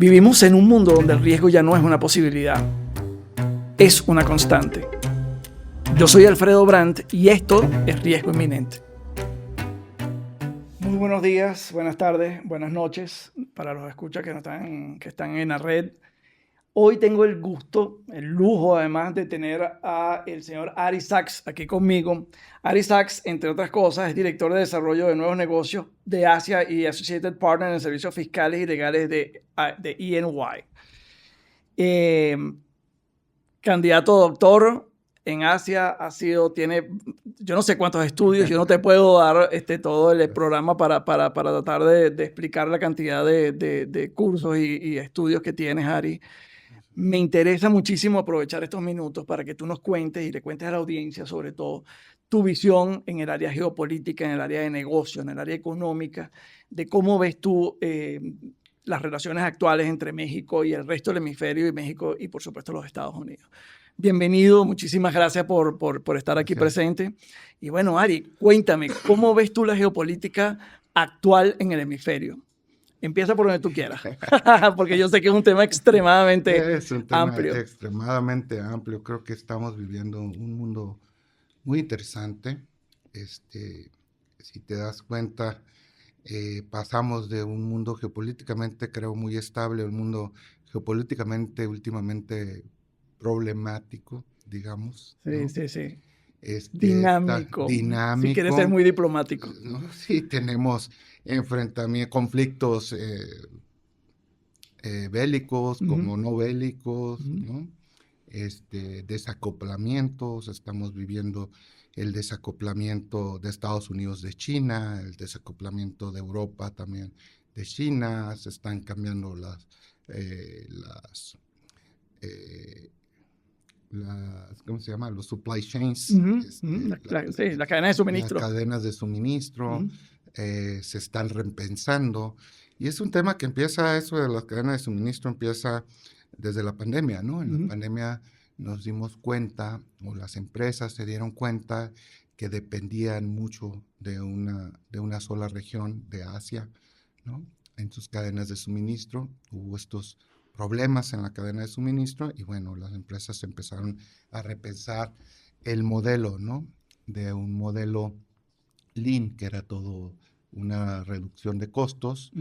Vivimos en un mundo donde el riesgo ya no es una posibilidad, es una constante. Yo soy Alfredo Brandt y esto es Riesgo Inminente. Muy buenos días, buenas tardes, buenas noches para los escuchas que están en la red. Hoy tengo el gusto, el lujo además de tener a el señor Ari Sachs aquí conmigo. Ari Sachs, entre otras cosas, es director de desarrollo de nuevos negocios de Asia y Associated Partner en servicios fiscales y legales de EY. Candidato a doctor en Asia, tiene, yo no sé cuántos estudios, yo no te puedo dar todo el programa para tratar de explicar la cantidad de cursos y estudios que tienes, Ari. Me interesa muchísimo aprovechar estos minutos para que tú nos cuentes y le cuentes a la audiencia, sobre todo, tu visión en el área geopolítica, en el área de negocio, en el área económica, de cómo ves tú las relaciones actuales entre México y el resto del hemisferio, y México y, por supuesto, los Estados Unidos. Bienvenido, muchísimas gracias por estar aquí presente. Y bueno, Ari, cuéntame, ¿cómo ves tú la geopolítica actual en el hemisferio? Empieza por donde tú quieras, porque yo sé que es un tema extremadamente amplio. Es un tema extremadamente amplio. Creo que estamos viviendo un mundo muy interesante. Si te das cuenta, pasamos de un mundo geopolíticamente, creo, muy estable, a un mundo geopolíticamente últimamente problemático, digamos. Sí, sí. Dinámico. Dinámico. Si quieres ser muy diplomático. ¿No? Sí, tenemos enfrentamientos, conflictos bélicos, como no bélicos, ¿no? Desacoplamientos. Estamos viviendo el desacoplamiento de Estados Unidos de China, el desacoplamiento de Europa también de China. Se están cambiando ¿cómo se llama? Los supply chains. La cadena de suministro. Las cadenas de suministro se están repensando. Y es un tema que eso de las cadenas de suministro empieza desde la pandemia, ¿no? En la pandemia nos dimos cuenta, o las empresas se dieron cuenta, que dependían mucho de una sola región de Asia, ¿no? En sus cadenas de suministro hubo estos problemas en la cadena de suministro y bueno, las empresas empezaron a repensar el modelo, ¿no? De un modelo lean, que era todo una reducción de costos,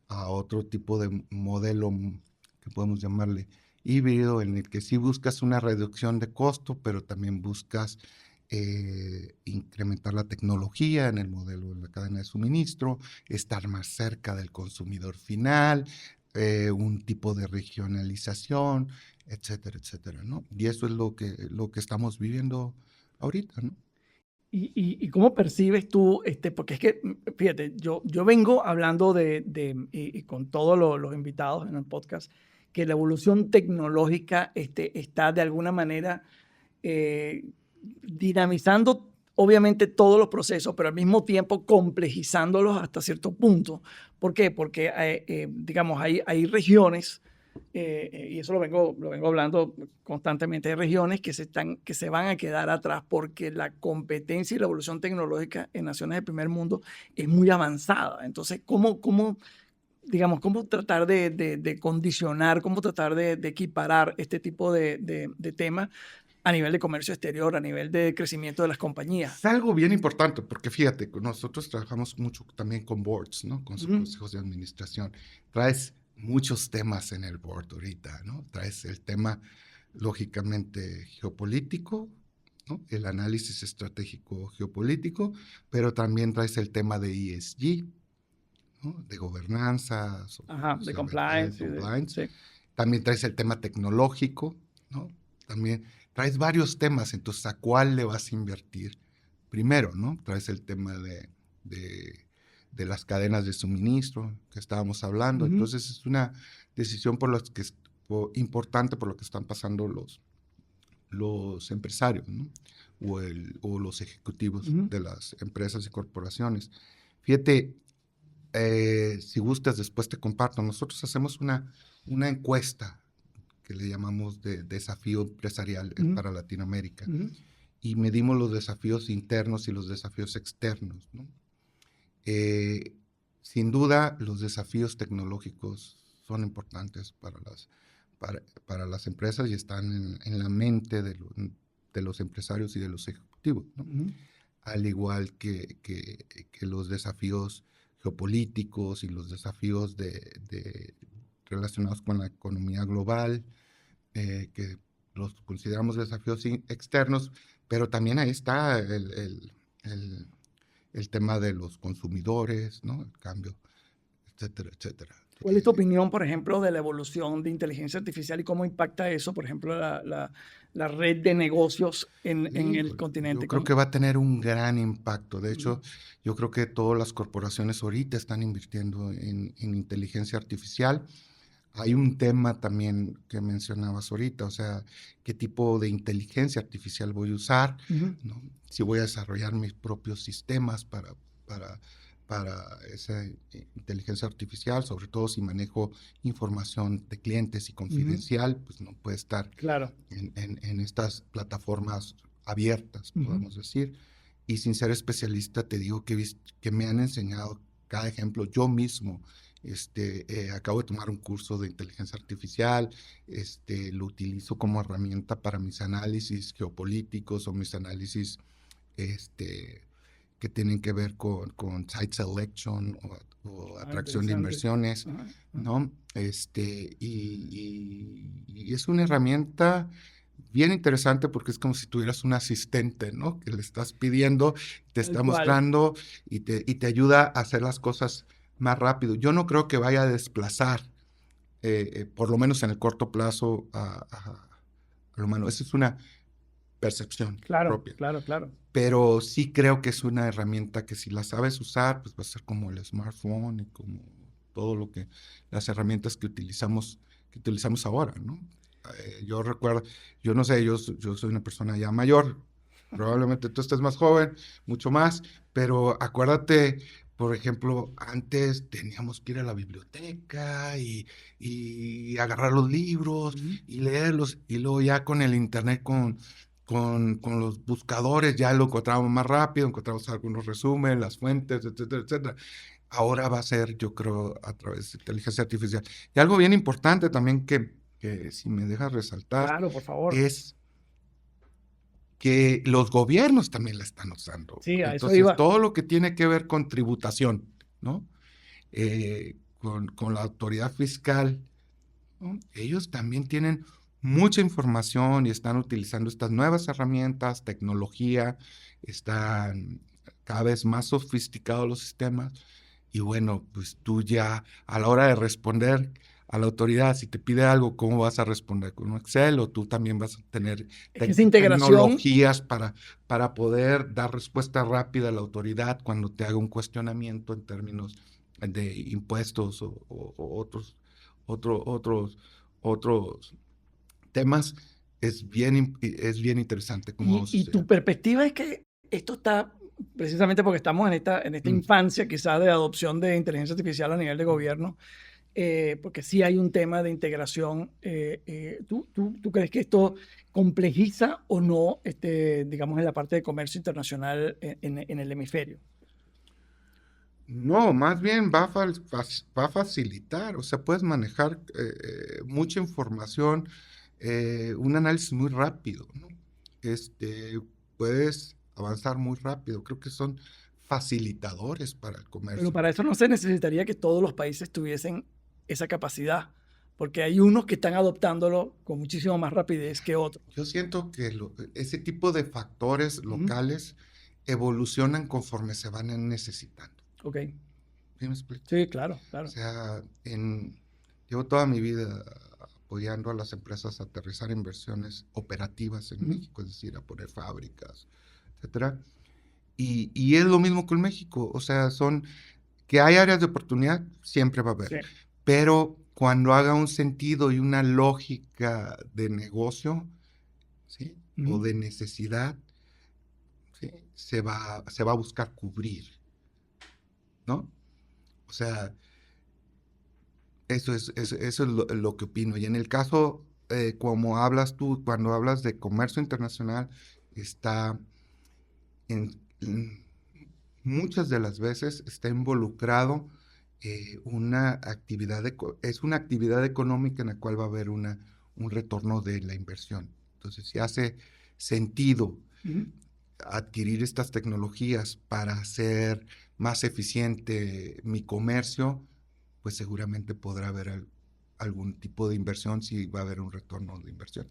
a otro tipo de modelo que podemos llamarle híbrido, en el que sí buscas una reducción de costo, pero también buscas incrementar la tecnología en el modelo de la cadena de suministro, estar más cerca del consumidor final, un tipo de regionalización, etcétera, etcétera, ¿no? Y eso es lo que estamos viviendo ahorita, ¿no? ¿Y cómo percibes tú, porque es que, fíjate, yo vengo hablando y con todos los invitados en el podcast, que la evolución tecnológica está de alguna manera dinamizando obviamente todos los procesos, pero al mismo tiempo complejizándolos hasta cierto punto. ¿Por qué? Porque, digamos, hay regiones, y eso lo vengo hablando constantemente, hay regiones que se van a quedar atrás porque la competencia y la evolución tecnológica en naciones del primer mundo es muy avanzada. Entonces, ¿cómo tratar de condicionar, cómo tratar de equiparar este tipo de temas a nivel de comercio exterior, a nivel de crecimiento de las compañías? Es algo bien importante, porque fíjate, nosotros trabajamos mucho también con boards, ¿no? Con sus consejos de administración. Traes muchos temas en el board ahorita, ¿no? Traes el tema, lógicamente, geopolítico, ¿no? El análisis estratégico geopolítico, pero también traes el tema de ESG, ¿no? De gobernanza. De compliance. Sí. También traes el tema tecnológico, ¿no? También traes varios temas, entonces, ¿a cuál le vas a invertir? Primero, ¿no? Traes el tema de las cadenas de suministro que estábamos hablando. Entonces, es una decisión importante por lo que están pasando los empresarios, ¿no? O los ejecutivos de las empresas y corporaciones. Fíjate, si gustas, después te comparto. Nosotros hacemos una encuesta que le llamamos de desafío empresarial para Latinoamérica. Y medimos los desafíos internos y los desafíos externos, ¿no? Sin duda, los desafíos tecnológicos son importantes para las empresas y están en la mente de los empresarios y de los ejecutivos, ¿no? Ujú. Al igual que los desafíos geopolíticos y los desafíos relacionados con la economía global, que los consideramos desafíos externos, pero también ahí está el- el tema de los consumidores, ¿no? El cambio, etcétera, etcétera. ¿Cuál es tu opinión, por ejemplo, de la evolución de inteligencia artificial y cómo impacta eso, por ejemplo, la red de negocios en el Híjole, yo continente? creo que va a tener un gran impacto. De Ujú. hecho, yo creo que todas las corporaciones ahorita están invirtiendo en inteligencia artificial. Hay un tema también que mencionabas ahorita, o sea, qué tipo de inteligencia artificial voy a usar, Ujú. ¿no? Si voy a desarrollar mis propios sistemas para, para esa inteligencia artificial, sobre todo si manejo información de clientes y Ujú. confidencial, pues no puede estar Claro. en estas plataformas abiertas, Ujú. podemos decir. Y sin ser especialista, te digo que me han enseñado cada ejemplo. Yo mismo acabo de tomar un curso de inteligencia artificial, lo utilizo como herramienta para mis análisis geopolíticos o mis análisis este, que tienen que ver con site selection o Ah, atracción de interesante. inversiones, Ajá, ajá. ¿no? Y es una herramienta bien interesante porque es como si tuvieras un asistente, ¿no? Que le estás pidiendo, te Tal está cual. mostrando y te ayuda a hacer las cosas más rápido. Yo no creo que vaya a desplazar, por lo menos en el corto plazo, al humano. Esa es una percepción Claro, propia. claro, claro. Pero sí creo que es una herramienta que si la sabes usar, pues va a ser como el smartphone y como todo lo que, las herramientas que utilizamos ahora, ¿no? Yo recuerdo, yo no sé, yo soy una persona ya mayor, probablemente tú estés más joven, mucho más, pero acuérdate, por ejemplo, antes teníamos que ir a la biblioteca y agarrar los libros Ujú. y leerlos, y luego ya con el internet, con los buscadores, ya lo encontramos más rápido, encontramos algunos resúmenes, las fuentes, etcétera, etcétera. Ahora va a ser, yo creo, a través de inteligencia artificial. Y algo bien importante también que si me dejas resaltar Claro, por favor. es que los gobiernos también la están usando. Sí, a eso Entonces, iba. todo lo que tiene que ver con tributación, ¿no? Con la autoridad fiscal, ¿no? Ellos también tienen mucha información y están utilizando estas nuevas herramientas, tecnología, están cada vez más sofisticados los sistemas. Y bueno, pues tú ya a la hora de responder a la autoridad, si te pide algo, ¿cómo vas a responder? ¿Con un Excel? O tú también vas a tener Es que esa integración, tecnologías para poder dar respuesta rápida a la autoridad cuando te haga un cuestionamiento en términos de impuestos o otros temas. Es bien interesante cómo va a y tu suceder. perspectiva es que esto está, precisamente porque estamos en esta Mm. infancia quizás de adopción de inteligencia artificial a nivel de gobierno, porque sí hay un tema de integración. ¿Tú crees que esto complejiza o no, digamos, en la parte de comercio internacional en el hemisferio? No, más bien va a facilitar, o sea, puedes manejar mucha información, un análisis muy rápido, ¿no? Puedes avanzar muy rápido, creo que son facilitadores para el Pero comercio. para eso no se necesitaría que todos los países tuviesen esa capacidad, porque hay unos que están adoptándolo con muchísimo más rapidez que otros. Yo siento que ese tipo de factores Ujú. locales evolucionan conforme se van necesitando. Ok. ¿Sí me explico? Sí, claro, O claro. sea, llevo toda mi vida apoyando a las empresas a aterrizar inversiones operativas en Ujú. México, es decir, a poner fábricas, etcétera. Y es lo mismo con México, o sea, que hay áreas de oportunidad, siempre va a haber, Sí. pero cuando haga un sentido y una lógica de negocio, ¿sí? O Ujú. de necesidad, ¿sí? Se va a buscar cubrir, ¿no? O sea, eso es lo que opino. Y en el caso, como hablas tú, cuando hablas de comercio internacional, está muchas de las veces está involucrado es una actividad económica en la cual va a haber un retorno de la inversión. Entonces, si hace sentido adquirir estas tecnologías para hacer más eficiente mi comercio, pues seguramente podrá haber algún tipo de inversión si va a haber un retorno de inversión.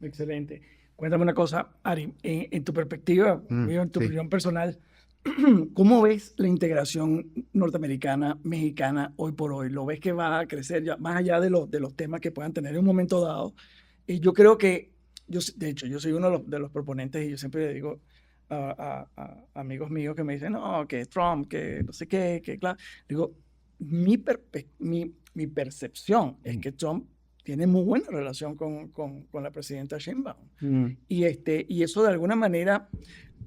Excelente. Cuéntame una cosa, Ari, en tu perspectiva, en tu Sí. opinión personal, ¿cómo ves la integración norteamericana, mexicana hoy por hoy? ¿Lo ves que va a crecer ya, más allá de los temas que puedan tener en un momento dado? Y yo creo que, de hecho, yo soy uno de los proponentes y yo siempre le digo a amigos míos que me dicen, no, que Trump, que no sé qué, que claro. Digo, mi percepción es que Trump tiene muy buena relación con la presidenta Sheinbaum. Y eso de alguna manera,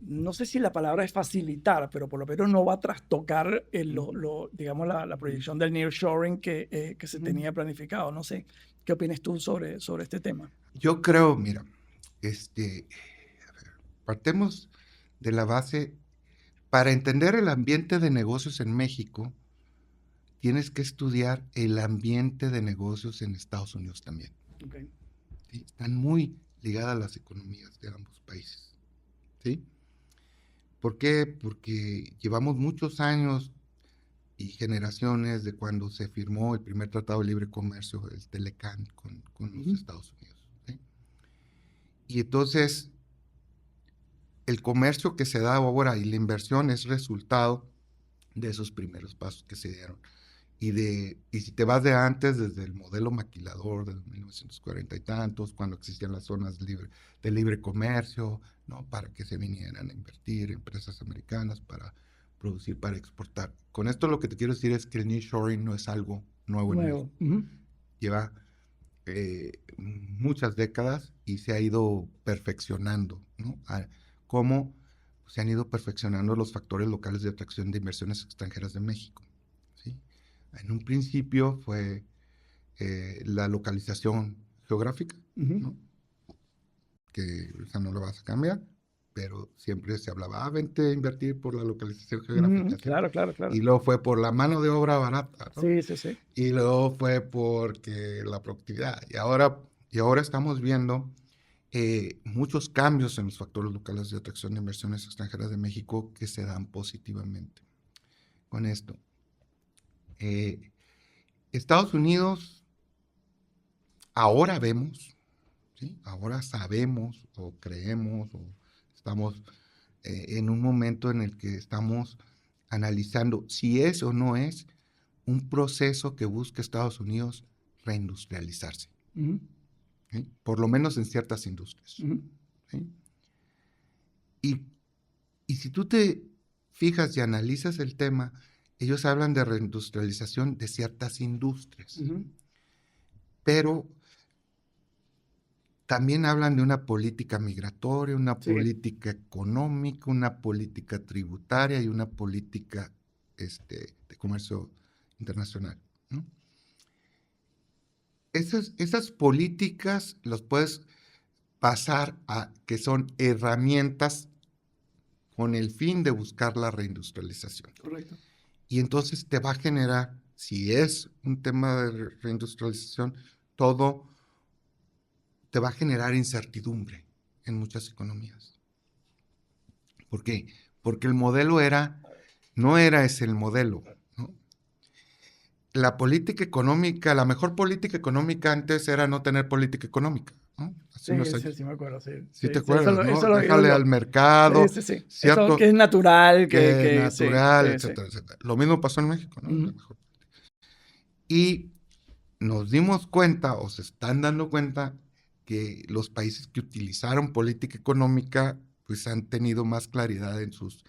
no sé si la palabra es facilitar, pero por lo menos no va a trastocar digamos, la proyección del nearshoring que se tenía planificado. No sé, ¿qué opinas tú sobre este tema? Yo creo, mira, a ver, partemos de la base, para entender el ambiente de negocios en México, tienes que estudiar el ambiente de negocios en Estados Unidos también. Okay. ¿Sí? Están muy ligadas las economías de ambos países. ¿Sí? ¿Por qué? Porque llevamos muchos años y generaciones de cuando se firmó el primer Tratado de Libre Comercio, el Telecan, con los Estados Unidos. ¿Sí? Y entonces, el comercio que se da ahora y la inversión es resultado de esos primeros pasos que se dieron. Y si te vas de antes, desde el modelo maquilador de 1940 y tantos, cuando existían las zonas de libre comercio, ¿no? Para que se vinieran a invertir empresas americanas para producir, para exportar. Con esto lo que te quiero decir es que el nearshoring no es algo nuevo en México. Lleva muchas décadas y se ha ido perfeccionando, ¿no? Cómo se han ido perfeccionando los factores locales de atracción de inversiones extranjeras de México. ¿Sí? En un principio fue la localización geográfica, ¿no? Que esa no la vas a cambiar, pero siempre se hablaba, vente a invertir por la localización geográfica. ¿Sí? Claro, claro, claro. Y luego fue por la mano de obra barata, ¿no? Sí, sí, sí. Y luego fue porque la productividad. Y ahora estamos viendo muchos cambios en los factores locales de atracción de inversiones extranjeras de México que se dan positivamente con esto. Estados Unidos, ahora vemos, ¿sí? Ahora sabemos o creemos o estamos en un momento en el que estamos analizando si es o no es un proceso que busca Estados Unidos reindustrializarse, ¿sí? Por lo menos en ciertas industrias. ¿Sí? Y si tú te fijas y analizas el tema, ellos hablan de reindustrialización de ciertas industrias, pero también hablan de una política migratoria, una política económica, una política tributaria y una política de comercio internacional, ¿no? Esas políticas las puedes pasar a que son herramientas con el fin de buscar la reindustrialización. Correcto. Y entonces te va a generar, si es un tema de reindustrialización, todo te va a generar incertidumbre en muchas economías. ¿Por qué? Porque el modelo no era ese el modelo, ¿no? La política económica, la mejor política económica antes era no tener política económica, ¿no? Hace unos años. Sí, me acuerdo, sí. Sí, te Sí, acuerdas, ¿no? eso lo digo Déjale yo. al mercado, Sí. Eso cierto, que es natural, que que natural, sí, etcétera, etcétera. Lo mismo pasó en México, ¿no? Uh-huh. Y nos dimos cuenta, o se están dando cuenta, que los países que utilizaron política económica, pues han tenido más claridad en sus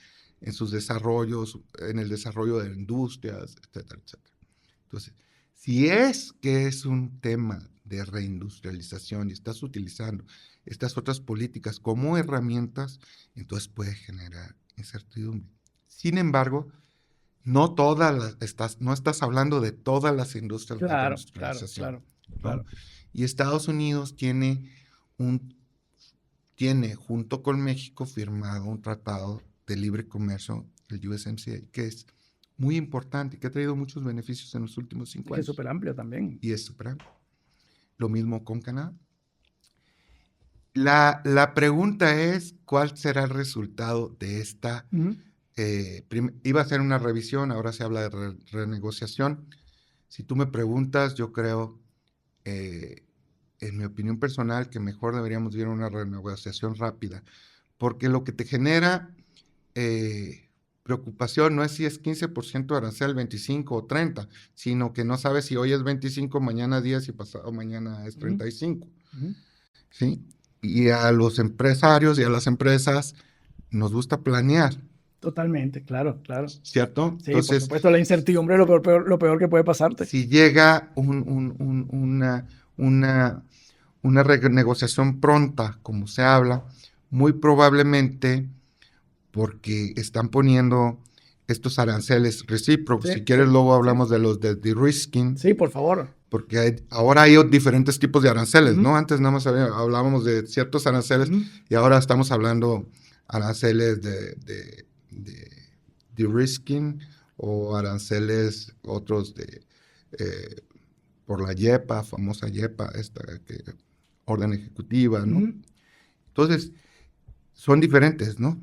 desarrollos, en el desarrollo de industrias, etcétera, etcétera. Entonces, si es que es un tema de reindustrialización y estás utilizando estas otras políticas como herramientas, entonces puede generar incertidumbre. Sin embargo, no estás hablando de todas las industrias de reindustrialización. Claro. ¿No? Y Estados Unidos tiene junto con México firmado un tratado de libre comercio, el USMCA, que es muy importante, que ha traído muchos beneficios en los últimos 5 años. Es súper amplio también. Y es súper amplio. Lo mismo con Canadá. La pregunta es, ¿cuál será el resultado de esta? Iba a ser una revisión, ahora se habla de renegociación. Si tú me preguntas, yo creo, en mi opinión personal, que mejor deberíamos ir a una renegociación rápida, porque lo que te genera preocupación no es si es 15% de arancel, 25 o 30, sino que no sabes si hoy es 25, mañana 10 y pasado mañana es 35. ¿Sí? Y a los empresarios y a las empresas nos gusta planear. Totalmente, claro. ¿Cierto? Sí, Entonces, por supuesto, la incertidumbre es lo peor que puede pasarte. si llega una renegociación pronta, como se habla, muy probablemente porque están poniendo estos aranceles recíprocos. Si quieres, luego hablamos de los de de-risking. Sí, por favor. Porque ahora hay diferentes tipos de aranceles, ¿no? Antes nada más hablábamos de ciertos aranceles y ahora estamos hablando aranceles de de-risking o aranceles otros por la YEPA, famosa YEPA, orden ejecutiva, ¿no? Entonces, son diferentes, ¿no?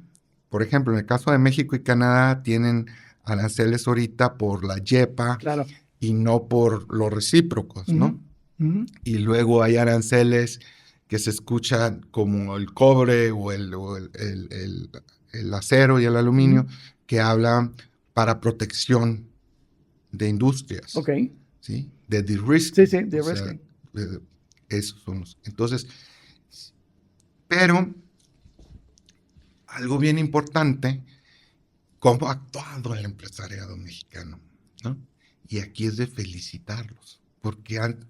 Por ejemplo, en el caso de México y Canadá tienen aranceles ahorita por la YEPA. Claro. Y no por los recíprocos, ¿no? Y luego hay aranceles que se escuchan como el cobre o el acero y el aluminio, que hablan para protección de industrias. Ok. ¿Sí? De de-risking. Sí, de-risking. Esos son los. Entonces, pero algo bien importante, cómo ha actuado el empresariado mexicano, ¿no? Y aquí es de felicitarlos, porque han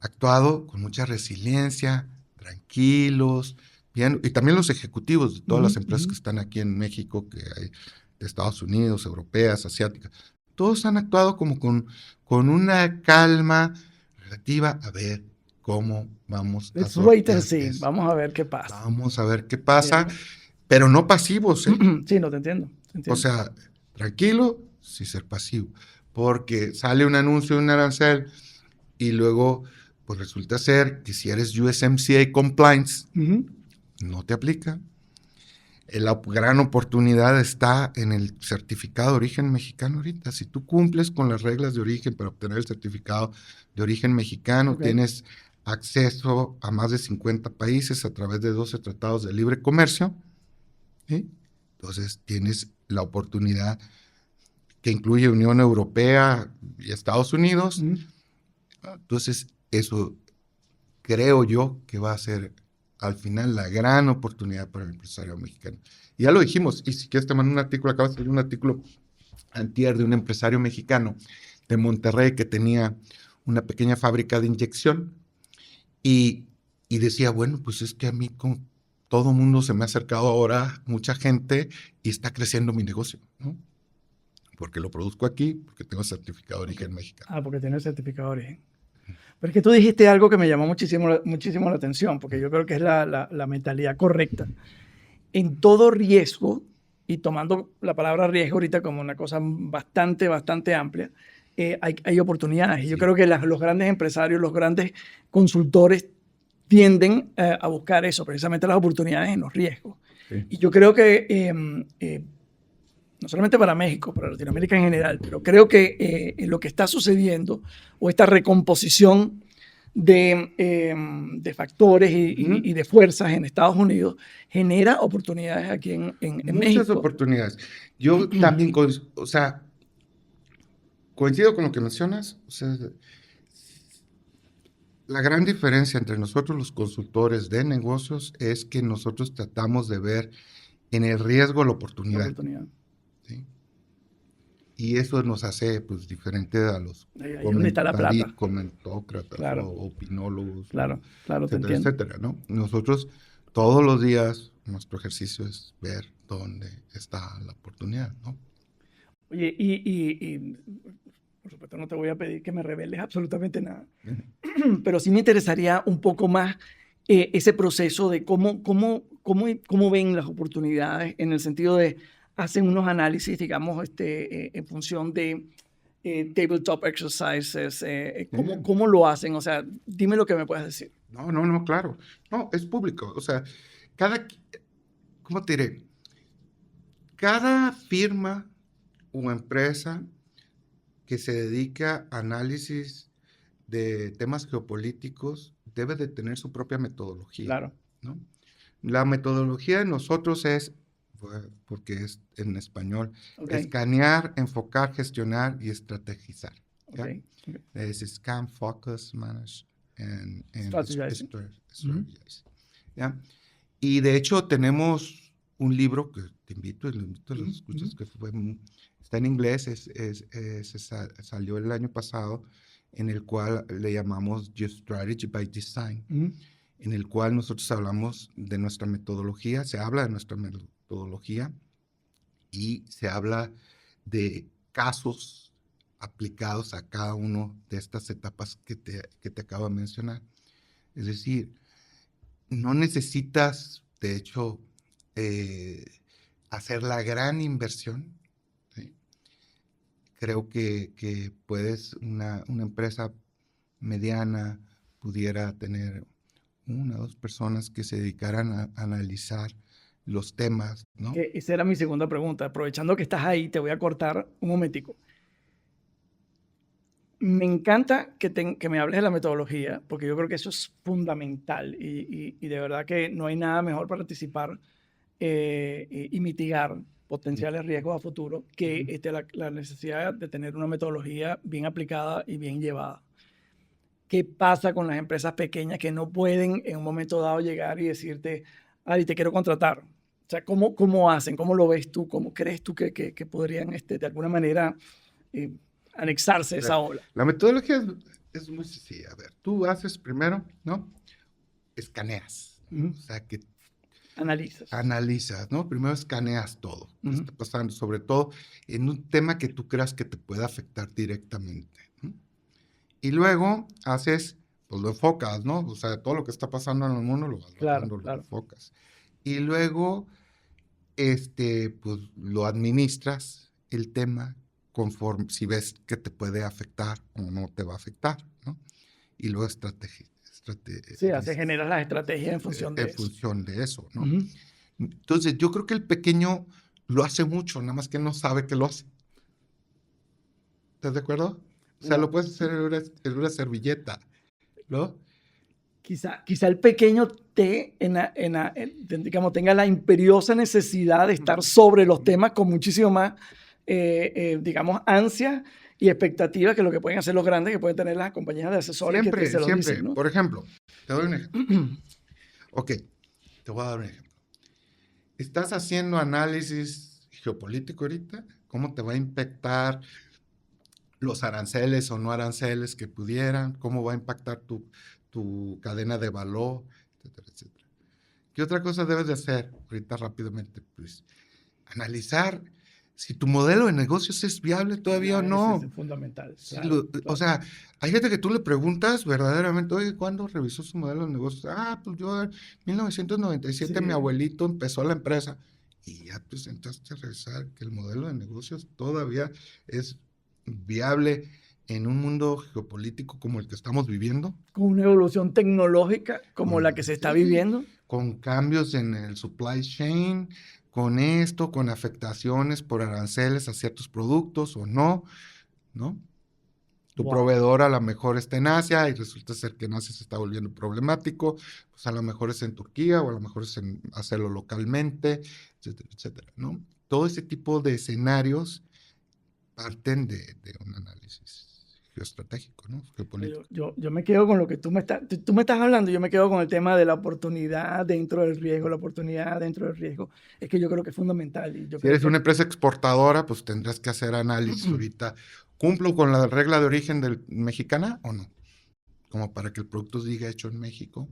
actuado con mucha resiliencia, tranquilos, bien, y también los ejecutivos de todas las empresas que están aquí en México, que hay de Estados Unidos, europeas, asiáticas, todos han actuado como con una calma relativa a ver cómo vamos a sortear eso. Vamos a ver qué pasa. Vamos a ver qué pasa, pero no pasivos, ¿eh? Sí, no, te entiendo. O sea, tranquilo, sin ser pasivo. Porque sale un anuncio de un arancel y luego pues resulta ser que si eres USMCA compliance, no te aplica. La gran oportunidad está en el certificado de origen mexicano ahorita. Si tú cumples con las reglas de origen para obtener el certificado de origen mexicano, tienes acceso a más de 50 países a través de 12 tratados de libre comercio, ¿sí? Entonces tienes la oportunidad que incluye Unión Europea y Estados Unidos. Entonces, eso creo yo que va a ser al final la gran oportunidad para el empresario mexicano. Y ya lo dijimos, y si quieres te mando un artículo, acabo de salir un artículo antier de un empresario mexicano de Monterrey que tenía una pequeña fábrica de inyección y decía, bueno, pues es que a mí con todo mundo se me ha acercado ahora, mucha gente, y está creciendo mi negocio, ¿no? Porque lo produzco aquí, porque tengo certificado de origen mexicano. Porque tiene el certificado de origen. Pero es que tú dijiste algo que me llamó muchísimo la atención, porque yo creo que es la mentalidad correcta. En todo riesgo, y tomando la palabra riesgo ahorita como una cosa bastante amplia, hay oportunidades. Y yo creo que los grandes empresarios, los grandes consultores tienden a buscar eso, precisamente las oportunidades en los riesgos. Sí. Y yo creo que no solamente para México, para Latinoamérica en general, pero creo que lo que está sucediendo o esta recomposición de factores y de fuerzas en Estados Unidos genera oportunidades aquí en México. Muchas oportunidades. Yo también, o sea, coincido con lo que mencionas. O sea, la gran diferencia entre nosotros los consultores de negocios es que nosotros tratamos de ver en el riesgo la oportunidad. ¿Sí? Y eso nos hace pues diferente a los comentócratas o opinólogos, claro, etcétera, etcétera, ¿no? Nosotros todos los días nuestro ejercicio es ver dónde está la oportunidad, ¿no? Oye, y por supuesto no te voy a pedir que me reveles absolutamente nada, pero sí me interesaría un poco más ese proceso de cómo ven las oportunidades en el sentido de hacen unos análisis, digamos, en función de tabletop exercises. ¿Cómo lo hacen? O sea, dime lo que me puedes decir. No, claro. No, es público. O sea, cada, ¿cómo te diré? Cada firma o empresa que se dedica a análisis de temas geopolíticos debe de tener su propia metodología, Claro. ¿no? La metodología de nosotros es, porque es en español, Ok. escanear, enfocar, gestionar y estrategizar. ¿Ya? Okay. Okay. Es scan, focus, manage, and Strategizing. strategize. ¿Ya? Y de hecho tenemos un libro que te invito y lo invito a los escuchas, que está en inglés, salió el año pasado, en el cual le llamamos Strategy by Design, en el cual nosotros hablamos de nuestra metodología, se habla de nuestra metodología y se habla de casos aplicados a cada una de estas etapas que te acabo de mencionar. Es decir, no necesitas, de hecho, hacer la gran inversión. ¿Sí? Creo que puedes, una empresa mediana pudiera tener 1 o 2 personas que se dedicaran a analizar los temas, ¿no? Esa era mi segunda pregunta. Aprovechando que estás ahí, te voy a cortar un momentico. Me encanta que me hables de la metodología, porque yo creo que eso es fundamental y de verdad que no hay nada mejor para anticipar y mitigar potenciales riesgos a futuro que la necesidad de tener una metodología bien aplicada y bien llevada. ¿Qué pasa con las empresas pequeñas que no pueden en un momento dado llegar y decirte, Ari, te quiero contratar? O sea, ¿cómo hacen? ¿Cómo lo ves tú? ¿Cómo crees tú que podrían de alguna manera anexarse a esa ola? La metodología es muy sencilla. A ver, tú haces primero, ¿no? Escaneas. O sea, que analizas, ¿no? Primero escaneas todo. ¿Qué está pasando? Sobre todo en un tema que tú creas que te pueda afectar directamente. ¿No? Y luego haces, pues lo enfocas, ¿no? O sea, todo lo que está pasando en el mundo lo vas bajando, lo enfocas. Y luego, pues lo administras el tema conforme, si ves que te puede afectar o no te va a afectar, ¿no? Y luego se generan las estrategias en función de eso. En función de eso, ¿no? Entonces, yo creo que el pequeño lo hace mucho, nada más que no sabe que lo hace. ¿Estás de acuerdo? O sea, lo puedes hacer en una servilleta, ¿no? Quizá el pequeño digamos, tenga la imperiosa necesidad de estar sobre los temas con muchísimo más, digamos, ansia y expectativa que lo que pueden hacer los grandes, que pueden tener las compañías de asesores que se lo dicen, ¿no? Por ejemplo, te doy un ejemplo. Ok, te voy a dar un ejemplo. Estás haciendo análisis geopolítico ahorita, cómo te va a impactar los aranceles o no aranceles que pudieran, cómo va a impactar tu cadena de valor, etcétera, etcétera. ¿Qué otra cosa debes de hacer ahorita rápidamente? Pues analizar si tu modelo de negocios es viable todavía o no. Es fundamental. Claro. O sea, hay gente que tú le preguntas verdaderamente, oye, ¿cuándo revisó su modelo de negocios? Pues yo en 1997 mi abuelito empezó la empresa y ya te sentaste a revisar que el modelo de negocios todavía es viable en un mundo geopolítico como el que estamos viviendo. Con una evolución tecnológica como la que se está viviendo. Con cambios en el supply chain, con esto, con afectaciones por aranceles a ciertos productos o no, ¿no? Tu proveedor a lo mejor está en Asia y resulta ser que en Asia se está volviendo problemático, pues a lo mejor es en Turquía o a lo mejor es en hacerlo localmente, etcétera, etcétera, ¿no? Todo ese tipo de escenarios parten de un análisis geoestratégico, ¿no? Geopolítico. Yo me quedo con lo que tú me estás hablando, yo me quedo con el tema de la oportunidad dentro del riesgo, la oportunidad dentro del riesgo. Es que yo creo que es fundamental. Y si eres una empresa exportadora, pues tendrás que hacer análisis ahorita. ¿Cumplo con la regla de origen mexicana o no? Como para que el producto diga hecho en México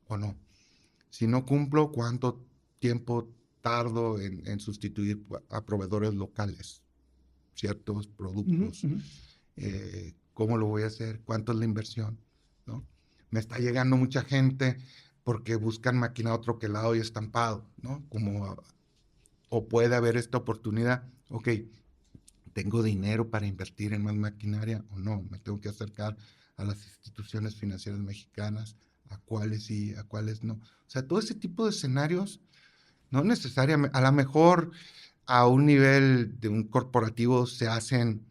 o no. Si no cumplo, ¿cuánto tiempo tardo en sustituir a proveedores locales ciertos productos? ¿Cómo lo voy a hacer? ¿Cuánto es la inversión? ¿No? Me está llegando mucha gente porque buscan maquinado troquelado y estampado, ¿no? o puede haber esta oportunidad. Ok, ¿tengo dinero para invertir en más maquinaria o no? Me tengo que acercar a las instituciones financieras mexicanas, a cuáles sí, a cuáles no. O sea, todo ese tipo de escenarios, no necesariamente, a lo mejor a un nivel de un corporativo se hacen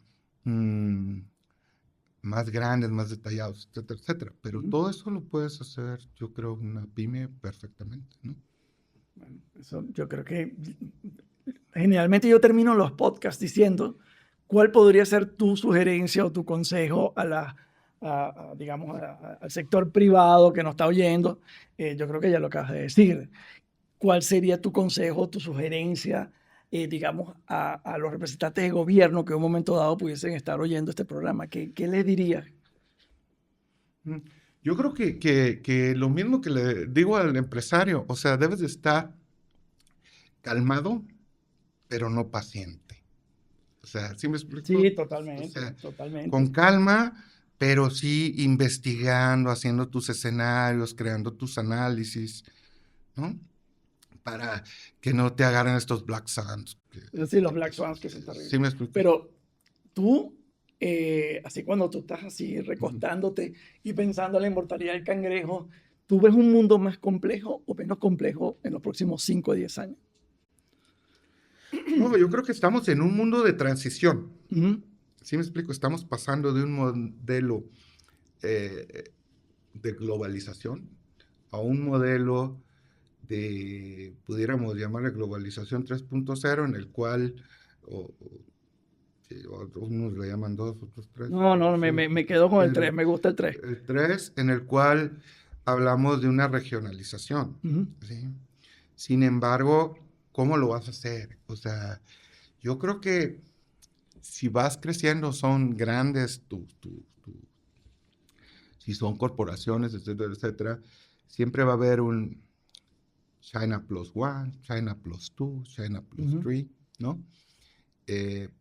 más grandes, más detallados, etcétera, etcétera. Pero todo eso lo puedes hacer, yo creo, una pyme perfectamente, ¿no? Bueno, eso yo creo que generalmente yo termino los podcasts diciendo cuál podría ser tu sugerencia o tu consejo digamos, al sector privado que nos está oyendo. Yo creo que ya lo acabas de decir. ¿Cuál sería tu consejo, tu sugerencia, digamos, a los representantes de gobierno que en un momento dado pudiesen estar oyendo este programa? ¿Qué les dirías? Yo creo que lo mismo que le digo al empresario, o sea, debes de estar calmado, pero no paciente. O sea, ¿sí me explico? Sí, O totalmente, sea, con totalmente. calma, pero sí investigando, haciendo tus escenarios, creando tus análisis, ¿no? Para que no te agarren estos black swans. Es decir, los Black Swans que son ¿Sí terribles. me explico? Pero tú, así cuando tú estás así recostándote y pensando en la inmortalidad del cangrejo, ¿tú ves un mundo más complejo o menos complejo en los próximos 5 o 10 años? No, yo creo que estamos en un mundo de transición. Ujú. ¿Sí me explico? Estamos pasando de un modelo de globalización a un modelo de, pudiéramos llamarle globalización 3.0, en el cual, sí, unos le llaman 2, otros 3. No, no, Sí, me quedo con el 3, pero me gusta el 3. el 3, en el cual hablamos de una regionalización, Ujú. ¿sí? Sin embargo, ¿cómo lo vas a hacer? O sea, yo creo que si vas creciendo, son grandes si son corporaciones, etcétera, etcétera, siempre va a haber un China Plus One, China Plus Two, China Plus Ujú. Three, ¿no?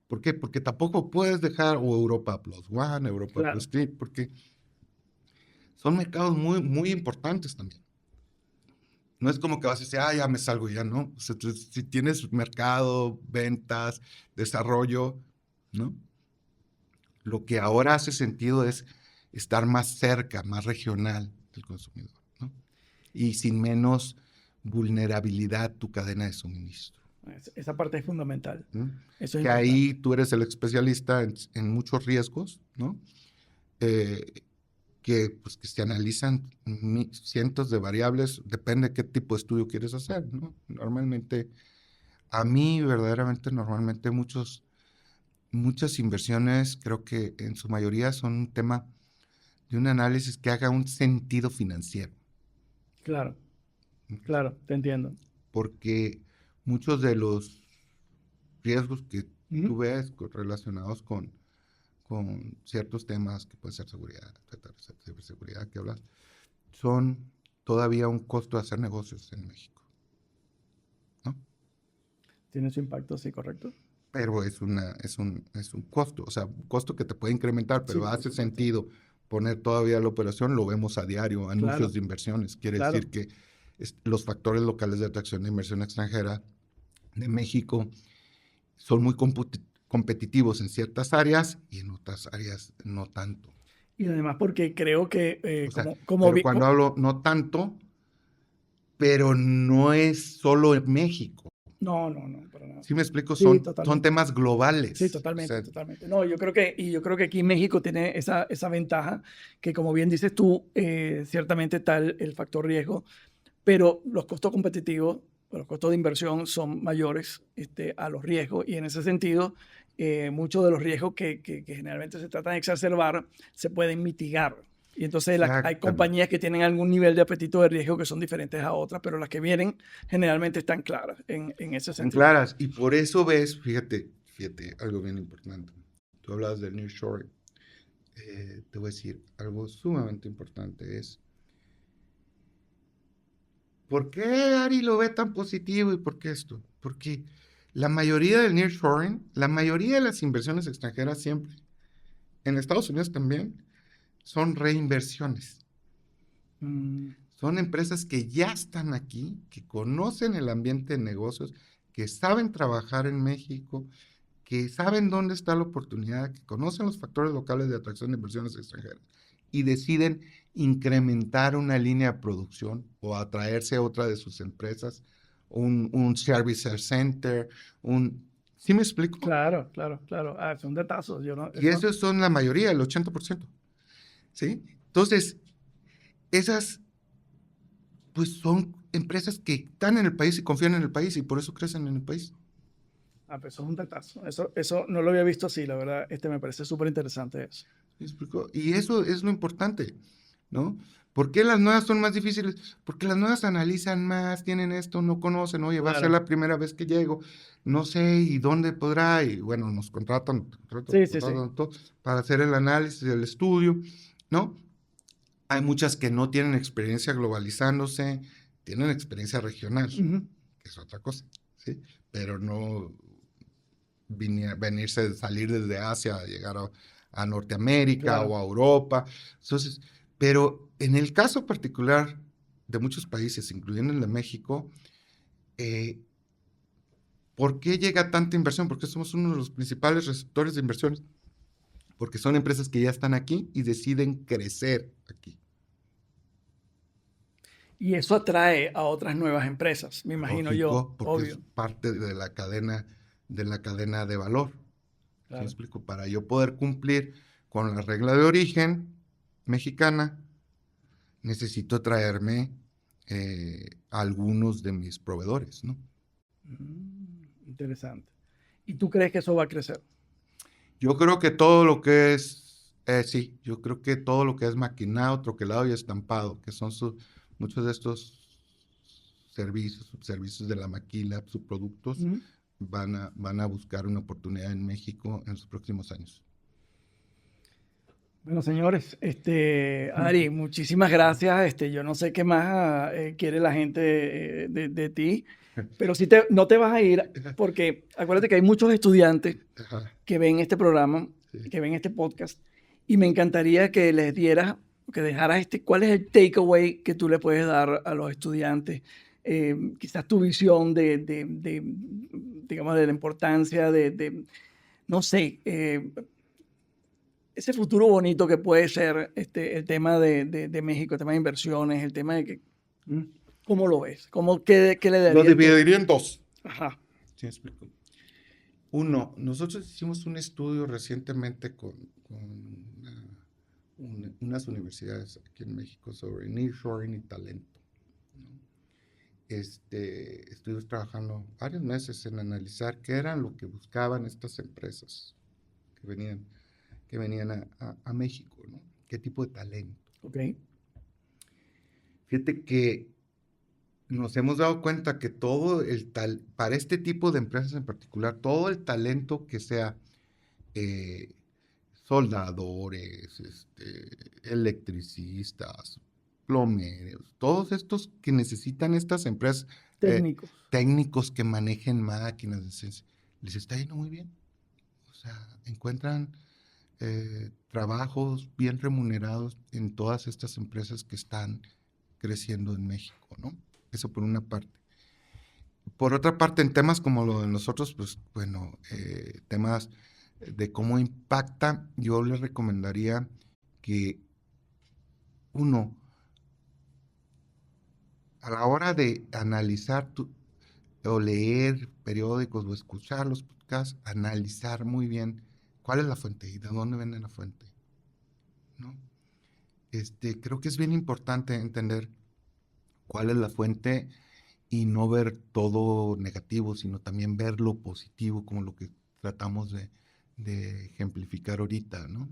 ¿Por qué? Porque tampoco puedes dejar o Europa Plus One, Europa Claro. Plus Three, porque son mercados muy, muy importantes también. No es como que vas a decir, ya me salgo, ya no. O sea, si tienes mercado, ventas, desarrollo, ¿no? Lo que ahora hace sentido es estar más cerca, más regional del consumidor, ¿no? Y sin menos vulnerabilidad tu cadena de suministro. Esa parte es fundamental. ¿No? Eso es Que importante. ahí tú eres el especialista en muchos riesgos, ¿no? Eh, pues, que se analizan cientos de variables, depende de qué tipo de estudio quieres hacer, ¿no? Normalmente, a mí verdaderamente, normalmente muchas inversiones, creo que en su mayoría son un tema de un análisis que haga un sentido financiero. Claro, claro, te entiendo. Porque muchos de los riesgos que Ujú. tú ves relacionados con ciertos temas que puede ser seguridad, etcétera, ciberseguridad que hablas, son todavía un costo de hacer negocios en México, ¿no? Tiene su impacto, sí, correcto. Pero es un costo, o sea, un costo que te puede incrementar, Sí, pero por hace supuesto. sentido poner todavía la operación, lo vemos a diario, anuncios Claro, de inversiones, quiere claro. decir que los factores locales de atracción de inversión extranjera de México son muy competitivos en ciertas áreas y en otras áreas no tanto. Y además porque creo que O sea, como pero cuando hablo no tanto, pero no es solo en México. no, no, no, para nada. ¿Sí me explico? Sí, Son totalmente. temas Sí, globales. O totalmente, sea, totalmente. No, yo creo que aquí México tiene esa ventaja que, como bien dices tú, ciertamente está el factor riesgo, pero los costos competitivos, los costos de inversión son mayores a los riesgos y en ese sentido, muchos de los riesgos que generalmente se tratan de exacerbar se pueden mitigar. Y entonces hay exactamente. compañías que tienen algún nivel de apetito de riesgo que son diferentes a otras, pero las que vienen generalmente están claras en ese Están sentido. claras. Y por eso ves, fíjate, algo bien importante. Tú hablabas del nearshoring. Te voy a decir algo sumamente importante es, ¿por qué Ari lo ve tan positivo y por qué esto? Porque la mayoría del nearshoring, la mayoría de las inversiones extranjeras siempre, en Estados Unidos también, son reinversiones. Mm, Son empresas que ya están aquí, que conocen el ambiente de negocios, que saben trabajar en México, que saben dónde está la oportunidad, que conocen los factores locales de atracción de inversiones extranjeras y deciden incrementar una línea de producción o atraerse a otra de sus empresas, un service center, ¿sí me explico? Claro, claro, claro. Ah, son detazos. Yo no, Y eso, esos son la mayoría, el 80%, ¿sí? Entonces, esas, pues son empresas que están en el país y confían en el país y por eso crecen en el país. pues eso es un detazo. Eso no lo había visto así, la verdad. Me parece súper interesante eso. ¿Me explico? Y eso es lo importante, ¿no? ¿Por qué las nuevas son más difíciles? Porque las nuevas analizan más, tienen esto, no conocen, oye, va a ser Claro. la primera vez que llego, no sé, y dónde podrá, y bueno, nos Sí, sí, sí. contratan todo para hacer el análisis, el estudio, ¿no? Hay muchas que no tienen experiencia globalizándose, tienen experiencia regional, Ujú. que es otra cosa, ¿sí? Pero no salir desde Asia, llegar a Norteamérica Claro. o a Europa. Entonces, pero en el caso particular de muchos países, incluyendo el de México, eh, ¿por qué llega tanta inversión? Porque somos uno de los principales receptores de inversiones. Porque son empresas que ya están aquí y deciden crecer aquí. Y eso atrae a otras nuevas empresas, me imagino yo, Lógico, porque es obvio. parte de la cadena de valor. ¿Sí me Claro. explico? Para yo poder cumplir con la regla de origen mexicana, necesito traerme algunos de mis proveedores, ¿no? Interesante. ¿Y tú crees que eso va a crecer? Yo creo que todo lo que es, sí, yo creo que todo lo que es maquinado, troquelado y estampado, que son muchos de estos servicios, subservicios de la maquila, subproductos, Ujú. van a buscar una oportunidad en México en los próximos años. Bueno, señores, Ari, muchísimas gracias. Yo no sé qué más quiere la gente de ti, pero si no te vas a ir, porque acuérdate que hay muchos estudiantes Ajá, que ven este programa, sí. que ven este podcast, y me encantaría que les dieras, que dejaras cuál es el takeaway que tú le puedes dar a los estudiantes. Quizás tu visión digamos, de la importancia no sé, ese futuro bonito que puede ser el tema de México, el tema de inversiones, el tema de que, ¿Mm? ¿Cómo lo ves? ¿Qué le Lo darías tú? dividiría en dos. Ajá. ¿Sí me explico? Uno, nosotros hicimos un estudio recientemente con unas universidades aquí en México sobre nearshoring y talento, ¿no? Estuvimos trabajando varios meses en analizar qué eran lo que buscaban estas empresas que venían a México, ¿no? ¿Qué tipo de talento? Ok. Fíjate que nos hemos dado cuenta que para este tipo de empresas en particular, todo el talento que sea eh, soldadores, electricistas, plomeros, todos estos que necesitan estas empresas, Técnicos. técnicos que manejen máquinas, les está yendo muy bien. O sea, encuentran trabajos bien remunerados en todas estas empresas que están creciendo en México, ¿no? Eso por una parte. Por otra parte, en temas como lo de nosotros, pues bueno, temas de cómo impacta, yo les recomendaría que uno, a la hora de analizar o leer periódicos o escuchar los podcasts, analizar muy bien cuál es la fuente y de dónde viene la fuente, ¿no? Creo que es bien importante entender cuál es la fuente y no ver todo negativo, sino también ver lo positivo, como lo que tratamos de ejemplificar ahorita, ¿no?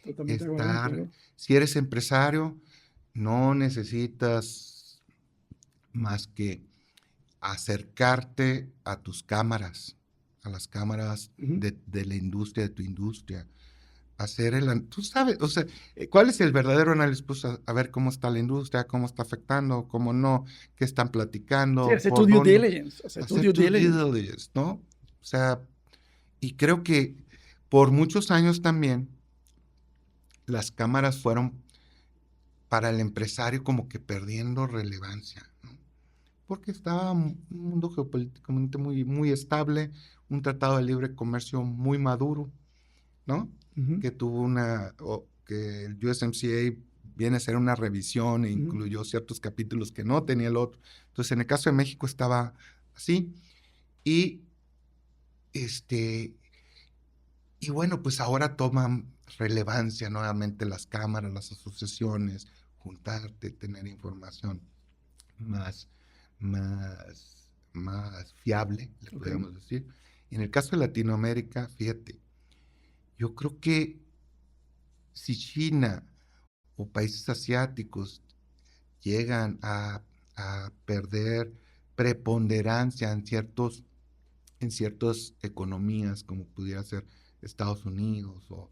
Totalmente de acuerdo contigo. Si eres empresario, no necesitas más que acercarte a tus cámaras, a las cámaras Ujú. de la industria, de tu industria, tú sabes, o sea, ¿cuál es el verdadero análisis? Pues a ver cómo está la industria, cómo está afectando, cómo no, qué están Sí, platicando, hacer tu por due dónde, diligence. Hacer tu hacer due tu due diligence. diligence, ¿no? O sea, y creo que por muchos años también las cámaras fueron para el empresario como que perdiendo relevancia, ¿no? porque estaba un mundo geopolíticamente muy estable, un tratado de libre comercio muy maduro, ¿no? Que tuvo que el USMCA viene a ser una revisión e incluyó ciertos capítulos que no tenía el otro. Entonces, en el caso de México estaba así. Y, y bueno, pues ahora toman relevancia nuevamente las cámaras, las asociaciones, juntarte, tener información más, más fiable, le podríamos decir. Y en el caso de Latinoamérica, fíjate, yo creo que si China o países asiáticos llegan a perder preponderancia en ciertas economías, como pudiera ser Estados Unidos o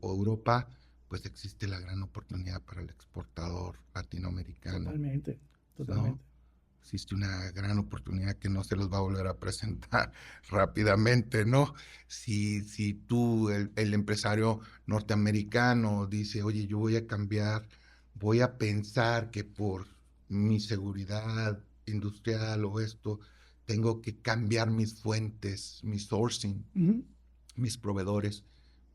Europa, pues existe la gran oportunidad para el exportador latinoamericano. Totalmente, ¿No? Existe una gran oportunidad que no se los va a volver a presentar rápidamente, ¿no? Si tú, el empresario norteamericano, dice, oye, yo voy a cambiar, voy a pensar que por mi seguridad industrial o esto, tengo que cambiar mis fuentes, mi sourcing, mis proveedores,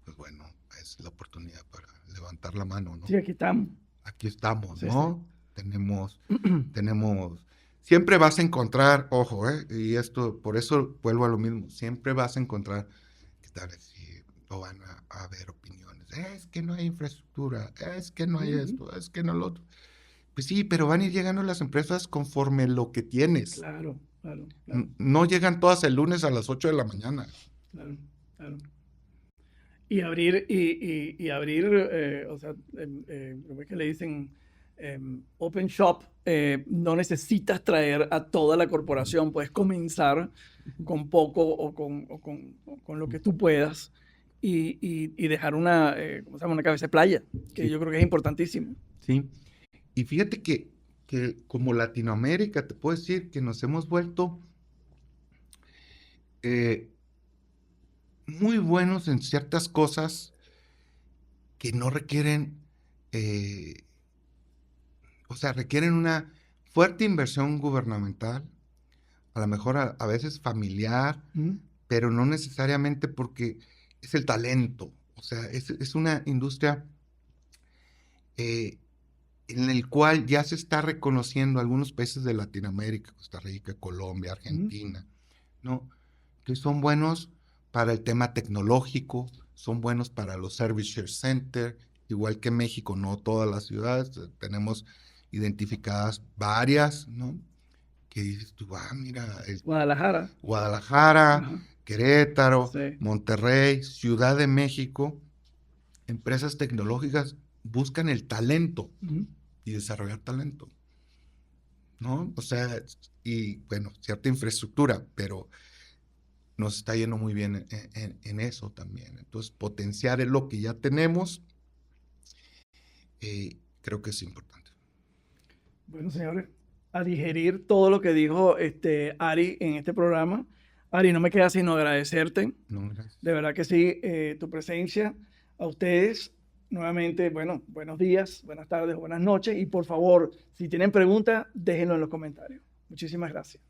pues bueno, es la oportunidad para levantar la mano, ¿no? Sí, aquí estamos. Aquí estamos, Sí, ¿no? sí. Tenemos, siempre vas a encontrar, ojo, y esto, por eso vuelvo a lo mismo, siempre vas a encontrar, que tal vez si no van a haber opiniones, es que no hay infraestructura, es que no hay esto, es que no lo otro. Pues sí, pero van a ir llegando las empresas conforme lo que tienes. Claro. No llegan todas el lunes a las 8 de la mañana. Claro. Y abrir, o sea, ¿cómo es que le dicen? Open shop, no necesitas traer a toda la corporación, puedes comenzar con poco o con lo que tú puedas y dejar ¿cómo se llama? Una cabeza de playa, que Sí. yo creo que es importantísimo. Sí, y fíjate que como Latinoamérica, te puedo decir que nos hemos vuelto muy buenos en ciertas cosas que no requieren, o sea, requieren una fuerte inversión gubernamental, a lo mejor a veces familiar, pero no necesariamente porque es el talento. O sea, es una industria en el cual ya se está reconociendo algunos países de Latinoamérica, Costa Rica, Colombia, Argentina, ¿no? Que son buenos para el tema tecnológico, son buenos para los service share center, igual que México, no todas las ciudades, tenemos identificadas varias, ¿no? Que dices tú, mira, Guadalajara, Ajá. Querétaro, Sí. Monterrey, Ciudad de México, empresas tecnológicas buscan el talento y desarrollar talento, ¿no? O sea, y bueno, cierta infraestructura, pero nos está yendo muy bien en eso también. Entonces, potenciar lo que ya tenemos, creo que es importante. Bueno, señores, a digerir todo lo que dijo Ari en este programa. Ari, no me queda sino agradecerte. No, gracias. De verdad que sí, tu presencia. A ustedes, nuevamente, bueno, buenos días, buenas tardes, buenas noches. Y por favor, si tienen preguntas, déjenlo en los comentarios. Muchísimas gracias.